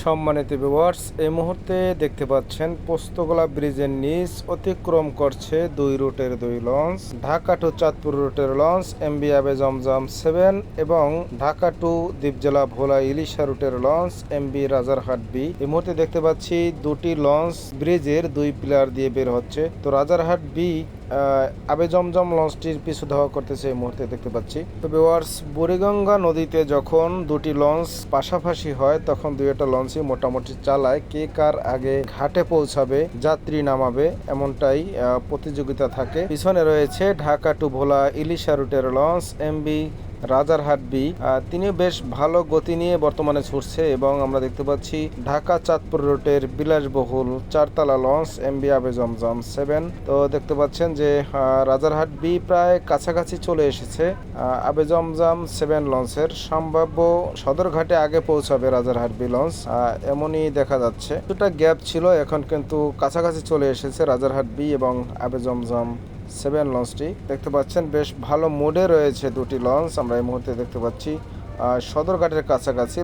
সম্মানিত ভিউয়ার্স, এই মুহূর্তে দেখতে পাচ্ছেন পোস্তগোলা ব্রিজের নিচ অতিক্রম করছে দুই রুটের দুই লঞ্চ, ঢাকা টু চাঁদপুর রুটের লঞ্চ এমভি আবে জমজম 7 এবং ঢাকা টু দ্বীপজেলা ভোলা ইলিশা রুটের লঞ্চ এমভি রাজারহাট বি। এই মুহূর্তে দেখতে পাচ্ছি দুটি লঞ্চ ব্রিজের দুই পিলার দিয়ে বের হচ্ছে। তো রাজারহাট বি আবে জমজম লঞ্চটির পিছু ধাওয়া করতেছে এই মুহূর্তে দেখতে পাচ্ছি। তো ভিউয়ার্স, বুড়িগঙ্গা নদীতে যখন দুটি লঞ্চ পাশাপাশি হয় তখন দুই একটা লঞ্চই মোটামুটি চালায়, কে কার আগে ঘাটে পৌঁছাবে, যাত্রী নামাবে, এমনটাই প্রতিযোগিতা থাকে। পিছনে রয়েছে ঢাকা টু ভোলা ইলিশা রুটের লঞ্চ এমভি রাজারহাট বি। তিনি বেশ ভালো গতি নিয়ে বর্তমানে ছুটছে এবং আমরা দেখতে পাচ্ছি ঢাকা চাঁদপুর রুটের বিলাসবহুল চারতলা লঞ্চ এমভি আবে জমজম 7। তো দেখতে পাচ্ছেন যে রাজারহাট বি প্রায় কাছাকাছি চলে এসেছে আবে জমজম 7 লঞ্চের। সম্ভাব্য সদরঘাটে আগে পৌঁছাবে রাজারহাট বি লঞ্চ, এমনই দেখা যাচ্ছে। দুটা গ্যাপ ছিল, এখন কিন্তু কাছাকাছি চলে এসেছে রাজারহাট বি এবং আবে জমজম 7 লঞ্চটি। দেখতে পাচ্ছেন বেশ ভালো মুডে রয়েছে দুটি লঞ্চ। আমরা এই মুহূর্তে দেখতে পাচ্ছি সদরঘাটের কাছাকাছি।